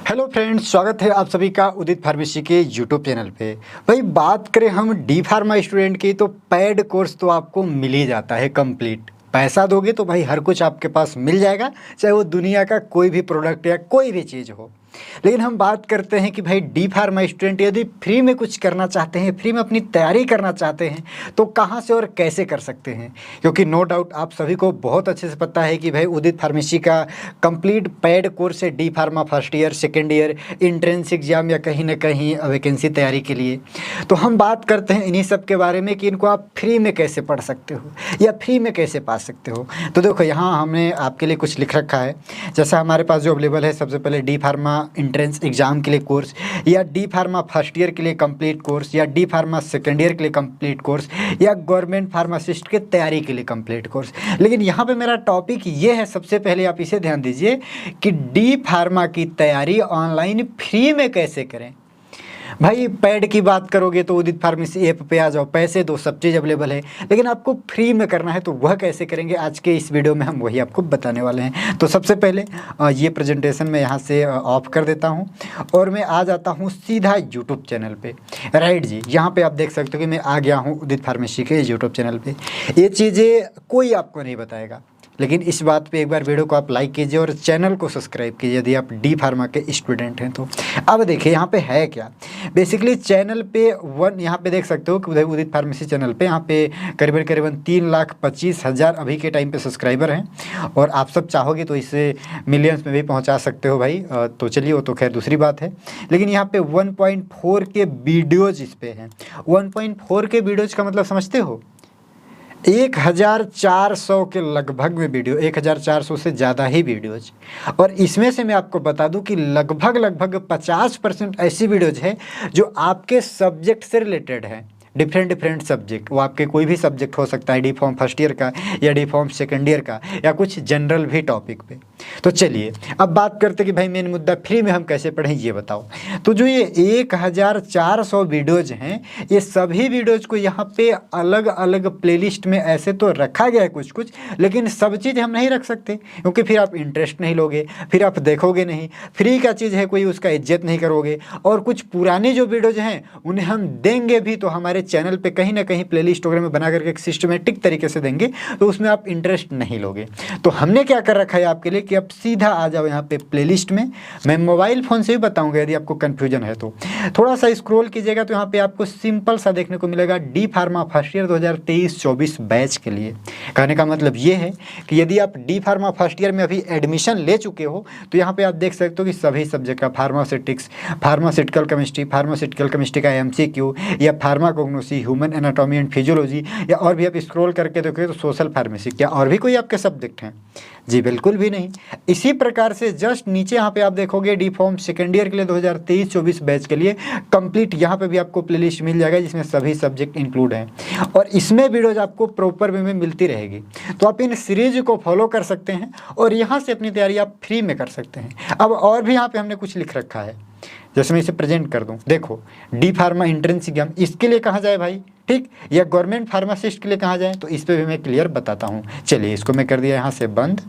Hello friends, स्वागत है आप सभी का उदित फार्मेसी के यूट्यूब चैनल पे। भाई बात करें हम डी फार्मा स्टूडेंट की तो पेड कोर्स तो आपको मिल ही जाता है कंप्लीट। पैसा दोगे तो भाई हर कुछ आपके पास मिल जाएगा, चाहे वो दुनिया का कोई भी प्रोडक्ट या कोई भी चीज़ हो। लेकिन हम बात करते हैं कि भाई डी फार्मा स्टूडेंट यदि फ्री में कुछ करना चाहते हैं, फ्री में अपनी तैयारी करना चाहते हैं तो कहाँ से और कैसे कर सकते हैं। क्योंकि नो डाउट आप सभी को बहुत अच्छे से पता है कि भाई उदित फार्मेसी का कंप्लीट पेड कोर्स है D pharma first year, second year, entrance exam या कहीं ना कहीं वैकेंसी तैयारी के लिए। तो हम बात करते हैं इन्हीं सब के बारे में कि इनको आप फ्री में कैसे पढ़ सकते हो या फ्री में कैसे पा सकते हो। तो देखो यहाँ हमने आपके लिए कुछ लिख रखा है। जैसा हमारे पास जो अवेलेबल है, सबसे पहले डी फार्मा इंट्रेंस एग्जाम के लिए कोर्स, या डी फार्मा फर्स्ट ईयर के लिए कंप्लीट कोर्स, या डी फार्मा सेकेंड ईयर के लिए कंप्लीट कोर्स, या गवर्नमेंट फार्मासिस्ट के तैयारी के लिए कंप्लीट कोर्स। लेकिन यहाँ पे मेरा टॉपिक ये है, सबसे पहले आप इसे ध्यान दीजिए कि डी फार्मा की तैयारी ऑनलाइन फ्री में कैसे करें। भाई पैड की बात करोगे तो उदित फार्मेसी ऐप पे आ जाओ, पैसे दो, सब चीज़ अवेलेबल है। लेकिन आपको फ्री में करना है तो वह कैसे करेंगे, आज के इस वीडियो में हम वही आपको बताने वाले हैं। तो सबसे पहले ये प्रेजेंटेशन मैं यहाँ से ऑफ कर देता हूँ और मैं आ जाता हूँ सीधा यूट्यूब चैनल पे। राइट जी, यहाँ पे आप देख सकते हो कि मैं आ गया हूँ उदित फार्मेसी के यूट्यूब चैनल पे। ये चीज़ें कोई आपको नहीं बताएगा, लेकिन इस बात पे एक बार वीडियो को आप लाइक कीजिए और चैनल को सब्सक्राइब कीजिए यदि आप डी फार्मा के स्टूडेंट हैं तो। अब देखिए यहाँ पे है क्या। बेसिकली चैनल पे यहाँ पे देख सकते हो कि उदित फार्मेसी चैनल पे यहाँ पे करीबन 3,25,000 अभी के टाइम पे सब्सक्राइबर हैं और आप सब चाहोगे तो इसे मिलियंस में भी पहुँचा सकते हो भाई। तो चलिए वो तो खैर दूसरी बात है। लेकिन यहाँ पे 1.4 के वीडियोज़ इस पे हैं। 1.4 के वीडियोज़ का मतलब समझते हो, 1,400 के लगभग में वीडियो, 1,400 से ज़्यादा ही वीडियोज। और इसमें से मैं आपको बता दूं कि लगभग 50% ऐसी वीडियोज है जो आपके सब्जेक्ट से रिलेटेड है। डिफरेंट सब्जेक्ट, वो आपके कोई भी सब्जेक्ट हो सकता है, डी फॉर्म फर्स्ट ईयर का या डी फॉर्म सेकेंड ईयर का या कुछ जनरल भी टॉपिक पे। तो चलिए अब बात करते कि भाई मेन मुद्दा फ्री में हम कैसे पढ़ें ये बताओ। तो जो ये 1,400 वीडियोज हैं, ये सभी वीडियोज को यहाँ पे अलग अलग प्लेलिस्ट में ऐसे तो रखा गया है कुछ, लेकिन सब चीज़ हम नहीं रख सकते क्योंकि फिर आप इंटरेस्ट नहीं लोगे, फिर आप देखोगे नहीं। फ्री का चीज़ है, कोई उसका इज्जत नहीं करोगे। और कुछ पुरानी जो वीडियोज हैं उन्हें हम देंगे भी तो हमारे चैनल पे कहीं ना कहीं प्लेलिस्ट वगैरह में बना करके एक सिस्टमेटिक तरीके से देंगे, तो उसमें आप इंटरेस्ट नहीं लोगे। तो हमने क्या कर रखा है आपके लिए कि आप सीधा आ जाओ यहाँ पे प्लेलिस्ट में। मैं मोबाइल फ़ोन से भी बताऊंगा यदि आपको कन्फ्यूजन है तो। थोड़ा सा स्क्रॉल कीजिएगा तो यहाँ पे आपको सिंपल सा देखने को मिलेगा D pharma first year 2023-24 batch के लिए। कहने का मतलब ये है कि यदि आप डी फार्मा फर्स्ट ईयर में अभी एडमिशन ले चुके हो तो यहाँ पे आप देख सकते हो कि सभी सब्जेक्ट का फार्मास्यूटिक्स, फार्मास्यूटिकल केमिस्ट्री का MCQ, या pharmacognosy, human anatomy and physiology, या और भी आप स्क्रॉल करके देखोगे तो सोशल फार्मेसी। क्या और भी कोई आपके सब्जेक्ट हैं? जी बिल्कुल भी नहीं। इसी प्रकार से जस्ट नीचे यहाँ पे आप देखोगे डी फॉर्म सेकेंड ईयर के लिए 2023-24 बैच के लिए कंप्लीट, यहाँ पे भी आपको प्लेलिस्ट मिल जाएगा जिसमें सभी सब्जेक्ट इंक्लूड हैं और इसमें वीडियोज आपको प्रॉपर वे में मिलती रहेगी। तो आप इन सीरीज को फॉलो कर सकते हैं और यहाँ से अपनी तैयारी आप फ्री में कर सकते हैं। अब और भी यहाँ पे हमने कुछ लिख रखा है, जैसे मैं इसे प्रेजेंट कर दूं। देखो, डी फार्मा एंट्रेंस एग्जाम, इसके लिए कहाँ जाए भाई, ठीक, या गवर्नमेंट फार्मासिस्ट के लिए कहाँ जाए, तो इस पे भी मैं क्लियर बताता हूँ। चलिए इसको मैं कर दिया यहाँ से बंद।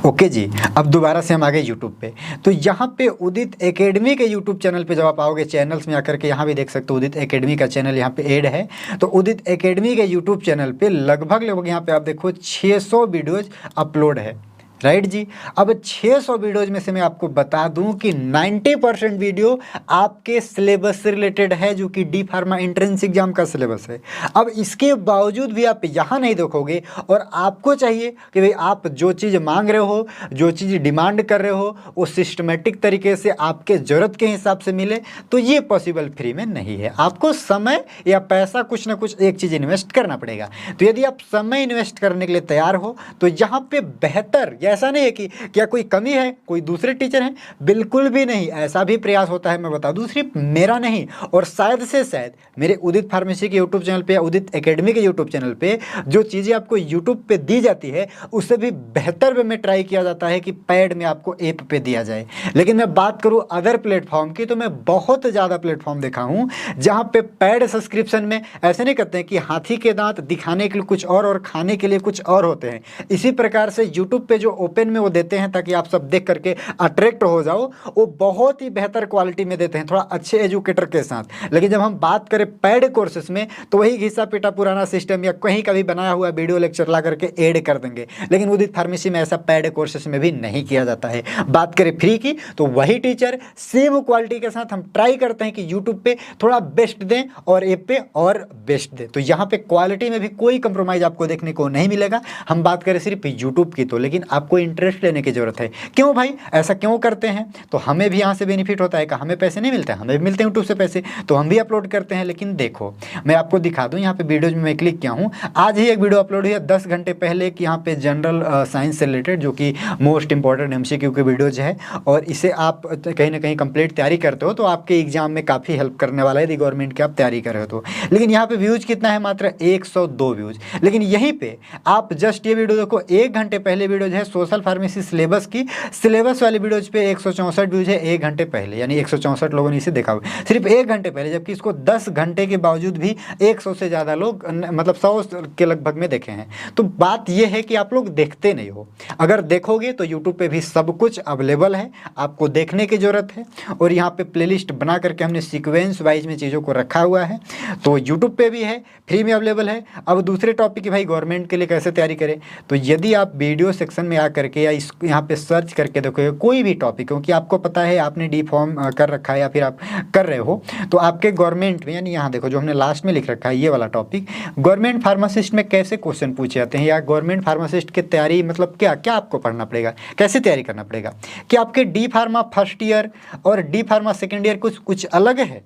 ओके जी, अब दोबारा से हम आ गए यूट्यूब पे। तो यहाँ पे उदित एकेडमी के यूट्यूब चैनल पे जब आप आओगे, चैनल्स में आकर के यहाँ भी देख सकते हो उदित एकेडमी का चैनल यहाँ पे ऐड है। तो उदित एकेडमी के यूट्यूब चैनल पे लगभग यहाँ पे आप देखो 600 वीडियोज अपलोड है। राइट जी। अब 600 वीडियोज में से मैं आपको बता दूं कि 90% वीडियो आपके सिलेबस से रिलेटेड है, जो कि डी फार्मा एंट्रेंस एग्जाम का सिलेबस है। अब इसके बावजूद भी आप यहाँ नहीं देखोगे और आपको चाहिए कि भाई आप जो चीज़ मांग रहे हो, जो चीज़ डिमांड कर रहे हो, वो सिस्टमेटिक तरीके से आपके ज़रूरत के हिसाब से मिले, तो ये पॉसिबल फ्री में नहीं है। आपको समय या पैसा कुछ ना कुछ एक चीज़ इन्वेस्ट करना पड़ेगा। तो यदि आप समय इन्वेस्ट करने के लिए तैयार हो तो यहाँ पे बेहतर, ऐसा नहीं है कि क्या कोई कमी है, कोई दूसरे टीचर हैं, बिल्कुल भी नहीं। ऐसा भी प्रयास होता है, मैं बता दूं, सिर्फ मेरा नहीं और शायद से शायद मेरे उदित फार्मेसी के यूट्यूब चैनल पे या उदित एकेडमी के यूट्यूब चैनल पे जो चीज़ें आपको यूट्यूब पे दी जाती है उससे भी बेहतर वे में ट्राई किया जाता है कि पैड में आपको ऐप पे दिया जाए। लेकिन मैं बात करूँ अदर प्लेटफॉर्म की तो मैं बहुत ज़्यादा प्लेटफॉर्म देखा हूँ जहाँ पे पैड सब्सक्रिप्शन में ऐसे नहीं करते हैं कि हाथी के दांत दिखाने के लिए कुछ और खाने के लिए कुछ और होते हैं। इसी प्रकार से यूट्यूब पे जो ओपन में वो देते हैं ताकि आप सब देख करके अट्रैक्ट हो जाओ, वो बहुत ही बेहतर क्वालिटी में देते हैं, थोड़ा अच्छे एजुकेटर के साथ। लेकिन जब हम बात करें पेड कोर्सेज में तो वही घिसा पिटा पुराना सिस्टम या कहीं का भी बनाया हुआ वीडियो लेक्चर ला करके ऐड कर देंगे। लेकिन उदित फार्मेसी में ऐसा पेड कोर्सेज में भी नहीं किया जाता है। बात करें फ्री की तो वही टीचर सेम क्वालिटी के साथ हम ट्राई करते हैं कि यूट्यूब पे थोड़ा बेस्ट दें और ऐप पे और बेस्ट दें। तो यहाँ पे क्वालिटी में भी कोई कंप्रोमाइज़ आपको देखने को नहीं मिलेगा। हम बात करें सिर्फ यूट्यूब की तो, लेकिन आपको इंटरेस्ट लेने की ज़रूरत है। क्यों भाई ऐसा क्यों करते हैं? तो हमें भी यहाँ से बेनिफिट होता है, हमें पैसे नहीं मिलते हैं, हमें भी मिलते हैं यूट्यूब से पैसे, तो हम भी अपलोड करते हैं। लेकिन देखो मैं आपको दिखा दूँ, यहाँ पे वीडियोज में मैं क्लिक किया हूँ, आज ही एक वीडियो अपलोड हुई है 10 घंटे पहले कि यहाँ पे जनरल साइंस से रिलेटेड जो कि मोस्ट इंपॉर्टेंट MCQ की वीडियोज है, और इसे आप कहीं ना कहीं कंप्लीट तैयारी करते हो तो आपके एग्जाम में काफ़ी हेल्प करने वाला है यदि गवर्नमेंट के आप तैयारी कर रहे हो तो। लेकिन यहाँ पे व्यूज़ कितना है? मात्र 102 व्यूज़। लेकिन यहीं पे आप जस्ट ये वीडियो देखो, 1 घंटे पहले वीडियो जो है सोशल फार्मेसी सिलेबस की, सिलेबस वाली वीडियोज पे 164 व्यूज़ है 1 घंटे पहले, यानी 164 लोगों ने इसे देखा हुआ सिर्फ 1 घंटे पहले, जबकि इसको 10 घंटे के बावजूद भी 100 से ज़्यादा लोग मतलब 100 के लगभग में देखे हैं। तो बात यह है कि आप लोग देखते नहीं हो। अगर देखोगे तो यूट्यूब पे भी सब कुछ अवेलेबल है, आपको देखने की ज़रूरत है। और यहाँ पे प्लेलिस्ट बना करके हमने सीक्वेंस वाइज में चीज़ों को रखा हुआ है, तो यूट्यूब पे भी है, फ्री में अवेलेबल है। अब दूसरे टॉपिक की भाई गवर्नमेंट के लिए कैसे तैयारी करें, तो यदि आप वीडियो सेक्शन में आ करके या इस यहाँ पे सर्च करके देखोगे कोई भी टॉपिक, क्योंकि आपको पता है आपने डी फॉर्म कर रखा है या फिर आप कर रहे हो, तो आपके गवर्नमेंट में, यानी यहाँ देखो जो हमने लास्ट में लिख रखा है ये वाला टॉपिक, गवर्नमेंट फार्मासिस्ट में कैसे क्वेश्चन पूछे जाते हैं, या गवर्नमेंट फार्मासिस्ट की तैयारी मतलब क्या क्या आपको पढ़ना पड़ेगा, कैसे तैयारी करना पड़ेगा, कि आपके डी फार्मा फर्स्ट ईयर और डी फार्मा सेकेंड ईयर कुछ अलग है?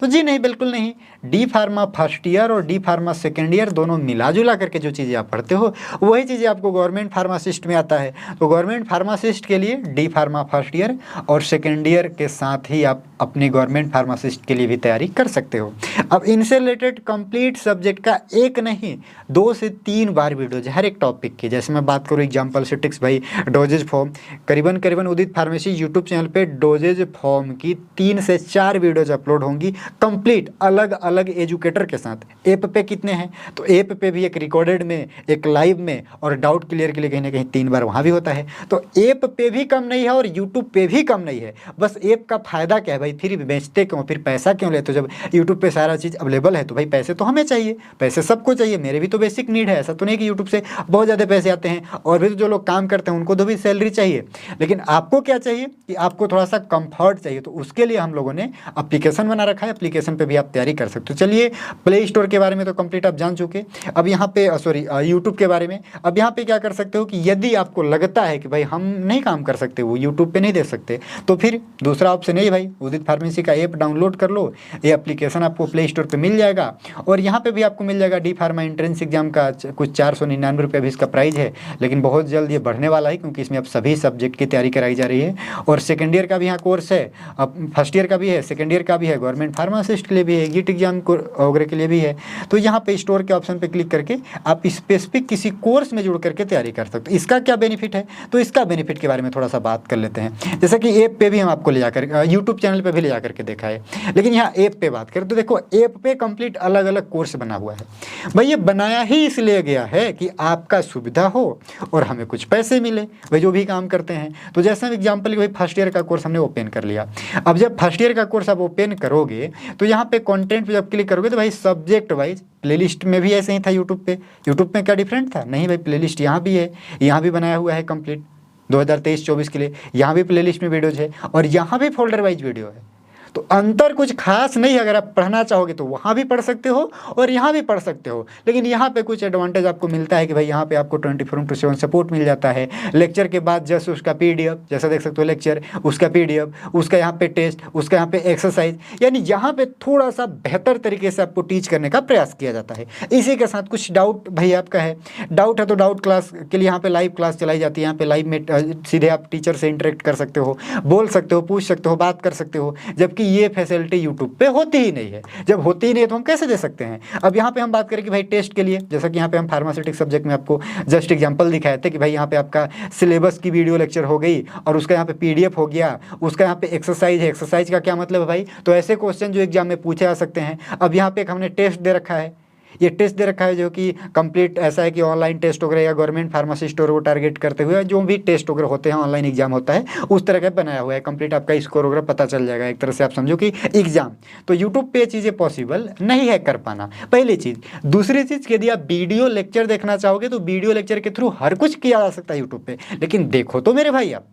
तो जी नहीं, बिल्कुल नहीं। डी फार्मा फर्स्ट ईयर और डी फार्मा सेकेंड ईयर दोनों मिला जुला करके जो चीज़ें आप पढ़ते हो वही चीज़ें आपको गवर्नमेंट फार्मासिस्ट में आता है। तो गवर्नमेंट फार्मासिस्ट के लिए डी फार्मा फर्स्ट ईयर और सेकेंड ईयर के साथ ही आप अपनी गवर्नमेंट फार्मासिस्ट के लिए भी तैयारी कर सकते हो। अब इनसे रिलेटेड कंप्लीट सब्जेक्ट का एक नहीं 2 से 3 बार वीडियोज हर एक टॉपिक की, जैसे मैं बात करूँ एग्जाम्पल स्टिक्स भाई डोजेज फॉर्म, करीबन उदित फार्मेसी यूट्यूब चैनल पे डोजेज फॉर्म की 3 से 4 वीडियोज अपलोड होंगी कंप्लीट अलग अलग एजुकेटर के साथ। ऐप पे कितने हैं? तो ऐप पे भी एक रिकॉर्डेड में, एक लाइव में, और डाउट क्लियर के लिए कहीं ना कहीं 3 बार वहाँ भी होता है। तो ऐप पे भी कम नहीं है और यूट्यूब पे भी कम नहीं है। बस ऐप का फ़ायदा क्या है भाई, फिर बेचते क्यों, फिर पैसा क्यों लेते हो? जब यूट्यूब पे सारा चीज़ अवेलेबल है तो भाई पैसे तो हमें चाहिए, पैसे सबको चाहिए, मेरे भी तो बेसिक नीड है। ऐसा तो नहीं कि यूट्यूब से बहुत ज़्यादा पैसे आते हैं, और भी तो जो लोग काम करते हैं उनको तो भी सैलरी चाहिए। लेकिन आपको क्या चाहिए कि आपको थोड़ा सा कंफर्ट चाहिए, तो उसके लिए हम लोगों ने एप्लीकेशन बना रखा है, एप्लीकेशन पे भी आप तैयारी कर सकते हो। चलिए प्ले स्टोर के बारे में तो कंप्लीट आप जान चुके। अब यहाँ पे यूट्यूब के बारे में, अब यहाँ पे क्या कर सकते हो कि यदि आपको लगता है कि भाई हम नहीं काम कर सकते, वो यूट्यूब पे नहीं देख सकते, तो फिर दूसरा ऑप्शन है भाई उदित फार्मेसी का ऐप डाउनलोड कर लो। ये एप्लीकेशन आपको प्ले स्टोर पर मिल जाएगा, और यहाँ पे भी आपको मिल जाएगा डी फार्मा एंट्रेंस एग्जाम का कुछ 499 रुपये भी इसका प्राइस है, लेकिन बहुत जल्द ये बढ़ने वाला है क्योंकि इसमें अब सभी सब्जेक्ट की तैयारी कराई जा रही है। और सेकेंड ईयर का भी यहाँ कोर्स है, अब फर्स्ट ईयर का भी है, सेकेंड ईयर का भी है, गवर्नमेंट फार्मासिस्ट के लिए भी है, गीट एग्जाम वगैरह के लिए भी है। तो यहाँ पे स्टोर के ऑप्शन पे क्लिक करके आप स्पेसिफिक किसी कोर्स में जुड़ करके तैयारी कर सकते हो। इसका क्या बेनिफिट है, तो इसका बेनिफिट के बारे में थोड़ा सा बात कर लेते हैं। जैसा कि ऐप पे भी हम आपको ले जाकर यूट्यूब चैनल पे भी ले जाकर के देखा है, लेकिन यहाँ ऐप पे बात करें तो देखो ऐप पे कंप्लीट अलग अलग कोर्स बना हुआ है। भाई ये बनाया ही इसलिए गया है कि आपका सुविधा हो और हमें कुछ पैसे मिले, भाई जो भी काम करते हैं। तो जैसा एग्जाम्पल भाई फर्स्ट ईयर का कोर्स हमने ओपन कर लिया। अब जब फर्स्ट ईयर का कोर्स आप ओपन करोगे तो यहाँ पे कंटेंट पे जब क्लिक करोगे तो भाई सब्जेक्ट वाइज प्लेलिस्ट में भी ऐसे ही था यूट्यूब में क्या डिफरेंट था? नहीं भाई, प्लेलिस्ट यहाँ भी है, यहाँ भी बनाया हुआ है कंप्लीट 2023-24 के लिए, यहाँ भी प्लेलिस्ट में वीडियोज है और यहाँ भी फोल्डर वाइज वीडियो है। तो अंतर कुछ खास नहीं है। अगर आप पढ़ना चाहोगे तो वहाँ भी पढ़ सकते हो और यहाँ भी पढ़ सकते हो, लेकिन यहाँ पे कुछ एडवांटेज आपको मिलता है कि भाई यहाँ पे आपको 24/7 सपोर्ट मिल जाता है। लेक्चर के बाद जस्ट उसका PDF, जैसा देख सकते हो लेक्चर, उसका PDF, उसका यहाँ पे टेस्ट, उसका यहाँ पे एक्सरसाइज, यानी यहाँ पे थोड़ा सा बेहतर तरीके से आपको टीच करने का प्रयास किया जाता है। इसी के साथ कुछ डाउट भाई आपका है, डाउट है तो डाउट क्लास के लिए यहाँ पे लाइव क्लास चलाई जाती है। यहाँ पे लाइव में सीधे आप टीचर से इंटरेक्ट कर सकते हो, बोल सकते हो, पूछ सकते हो, बात कर सकते हो, जबकि ये फैसिलिटी यूट्यूब पे होती ही नहीं है। जब होती ही नहीं है तो हम कैसे दे सकते हैं? अब यहाँ पे हम बात करें कि भाई टेस्ट के लिए, जैसा कि यहाँ पे हम फार्मास्यूटिक सब्जेक्ट में आपको जस्ट एग्जांपल दिखाए थे कि भाई यहाँ पे आपका सिलेबस की वीडियो लेक्चर हो गई और उसका यहाँ पे PDF हो गया, उसका यहाँ पे एक्सरसाइज है। एक्सरसाइज का क्या मतलब है भाई? तो ऐसे क्वेश्चन जो एग्जाम में पूछे जा सकते हैं। अब यहाँ पे एक हमने टेस्ट दे रखा है, ये टेस्ट दे रखा है जो कि कंप्लीट ऐसा है कि ऑनलाइन टेस्ट वगैरह या गवर्नमेंट फार्मेसी स्टोर को टारगेट करते हुए जो भी टेस्ट वगैरह होते हैं, ऑनलाइन एग्जाम होता है, उस तरह का बनाया हुआ है। कंप्लीट आपका स्कोर वगैरह पता चल जाएगा, एक तरह से आप समझो कि एग्जाम। तो यूट्यूब पे ये चीज़ें पॉसिबल नहीं है कर पाना, पहली चीज़। दूसरी चीज़, यदि आप वीडियो लेक्चर देखना चाहोगे तो वीडियो लेक्चर के थ्रू हर कुछ किया जा सकता है यूट्यूब पे, लेकिन देखो तो मेरे भाई, आप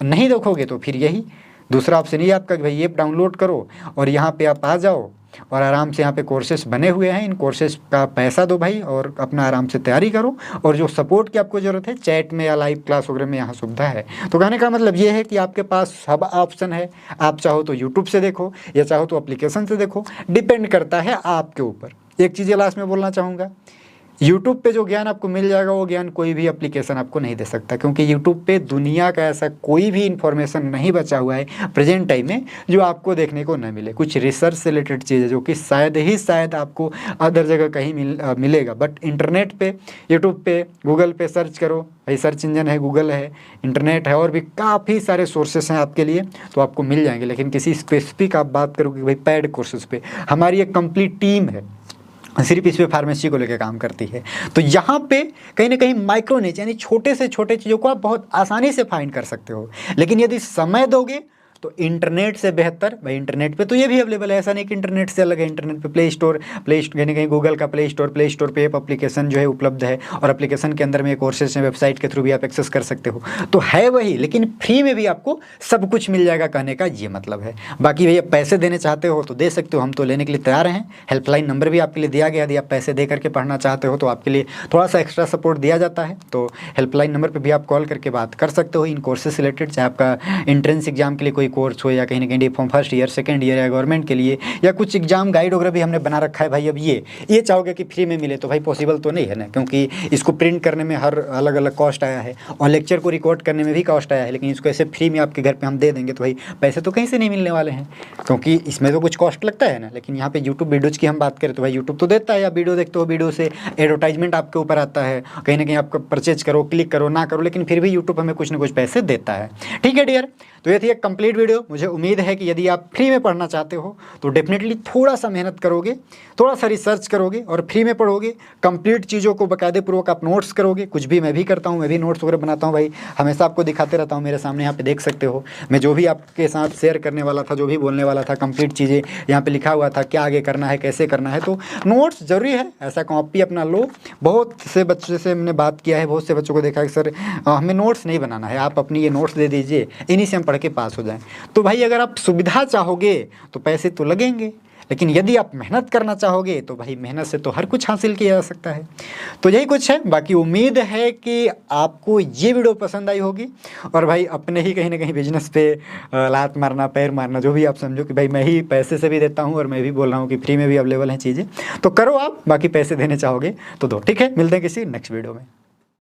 नहीं देखोगे तो फिर यही दूसरा ऑप्शन ही आपका कि भाई ऐप डाउनलोड करो और यहाँ पे आप आ जाओ और आराम से यहाँ पे कोर्सेस बने हुए हैं, इन कोर्सेस का पैसा दो भाई और अपना आराम से तैयारी करो। और जो सपोर्ट की आपको ज़रूरत है चैट में या लाइव क्लास वगैरह में यहाँ सुविधा है। तो कहने का मतलब ये है कि आपके पास सब ऑप्शन है, आप चाहो तो यूट्यूब से देखो या चाहो तो एप्लीकेशन से देखो, डिपेंड करता है आपके ऊपर। एक चीज़ लास्ट में बोलना चाहूँगा, यूट्यूब पे जो ज्ञान आपको मिल जाएगा वो ज्ञान कोई भी एप्लीकेशन आपको नहीं दे सकता, क्योंकि यूट्यूब पे दुनिया का ऐसा कोई भी इन्फॉर्मेशन नहीं बचा हुआ है प्रेजेंट टाइम में जो आपको देखने को न मिले। कुछ रिसर्च से रिलेटेड चीज़ें जो कि शायद आपको अदर जगह कहीं मिलेगा, बट इंटरनेट पे, यूट्यूब पे, गूगल पे सर्च करो भाई, सर्च इंजन है, गूगल है, इंटरनेट है और भी काफ़ी सारे सोर्सेस हैं आपके लिए, तो आपको मिल जाएंगे। लेकिन किसी स्पेसिफिक आप बात करोगे भाई पेड कोर्सेज पे, हमारी एक कंप्लीट टीम है सिर्फ इस पे फार्मेसी को लेकर काम करती है। तो यहाँ पे कहीं ना कहीं माइक्रो निच यानी छोटे से छोटे चीज़ों को आप बहुत आसानी से फाइंड कर सकते हो। लेकिन यदि समय दोगे तो इंटरनेट से बेहतर, भाई इंटरनेट पे तो ये भी अवेलेबल है, ऐसा नहीं कि इंटरनेट से अलग है। इंटरनेट पे प्ले स्टोर यानी कहीं गूगल का प्ले स्टोर पे ऐप एप्लीकेशन जो है उपलब्ध है और एप्लीकेशन के अंदर में कोर्सेज हैं, वेबसाइट के थ्रू भी आप एक्सेस कर सकते हो। तो है वही, लेकिन फ्री में भी आपको सब कुछ मिल जाएगा, कहने का ये मतलब है। बाकी भैया पैसे देने चाहते हो तो दे सकते हो, हम तो लेने के लिए तैयार हैं। हेल्पलाइन नंबर भी आपके लिए दिया गया, यदि आप पैसे दे करके पढ़ना चाहते हो तो आपके लिए थोड़ा सा एक्स्ट्रा सपोर्ट दिया जाता है। तो हेल्पलाइन नंबर पर भी आप कॉल करके बात कर सकते हो इन कोर्सेज से रिलेटेड, चाहे आपका एंट्रेंस एग्जाम के लिए कोई कोर्स हो या कहीं ना कहीं form first year, second year या गवर्नमेंट के लिए, या कुछ एग्जाम गाइड वगैरह भी हमने बना रखा है भाई। अब ये चाहोगे कि फ्री में मिले तो भाई पॉसिबल तो नहीं है ना, क्योंकि इसको प्रिंट करने में हर अलग अलग कॉस्ट आया है और लेक्चर को रिकॉर्ड करने में भी कॉस्ट आया है। लेकिन इसको ऐसे फ्री में आपके घर पे हम दे देंगे तो भाई पैसे तो कहीं से नहीं मिलने वाले हैं, क्योंकि इसमें तो कुछ कॉस्ट लगता है ना। लेकिन यहाँ पे यूट्यूब वीडियोज़ की हम बात करें तो भाई यूट्यूब तो देता है, आप वीडियो देखते हो, वीडियो से एडवर्टाइजमेंट आपके ऊपर आता है, कहीं ना कहीं आपको परचेज करो, क्लिक करो ना करो, लेकिन फिर भी यूट्यूब हमें कुछ ना कुछ पैसे देता है। ठीक है डियर, तो ये थी एक कंप्लीट वीडियो। मुझे उम्मीद है कि यदि आप फ्री में पढ़ना चाहते हो तो डेफिनेटली थोड़ा सा मेहनत करोगे, थोड़ा सा रिसर्च करोगे और फ्री में पढ़ोगे, कंप्लीट चीज़ों को बाकायदे पूर्वक आप नोट्स करोगे। कुछ भी मैं भी करता हूँ, मैं भी नोट्स वगैरह बनाता हूँ भाई, हमेशा आपको दिखाते रहता हूँ, मेरे सामने यहाँ पे देख सकते हो। मैं जो भी आपके साथ शेयर करने वाला था, जो भी बोलने वाला था, कंप्लीट चीज़ें यहाँ पे लिखा हुआ था, क्या आगे करना है, कैसे करना है। तो नोट्स ज़रूरी है, ऐसा कॉपी अपना लो। बहुत से बच्चों से हमने बात किया है, बहुत से बच्चों को देखा है कि सर हमें नोट्स नहीं बनाना है, आप अपनी ये नोट्स दे दीजिए, इन्हीं से हम पढ़ के पास हो जाएँ। तो भाई अगर आप सुविधा चाहोगे तो पैसे तो लगेंगे, लेकिन यदि आप मेहनत करना चाहोगे तो भाई मेहनत से तो हर कुछ हासिल किया जा सकता है। तो यही कुछ है। बाकी उम्मीद है कि आपको ये वीडियो पसंद आई होगी और भाई अपने ही कहीं ना कहीं बिजनेस पे लात मारना, पैर मारना, जो भी आप समझो कि भाई मैं ही पैसे से भी देता हूँ और मैं भी बोल रहा हूँ कि फ्री में भी अवेलेबल हैं चीज़ें, तो करो आप। बाकी पैसे देने चाहोगे तो दो। ठीक है, मिलते हैं किसी नेक्स्ट वीडियो में।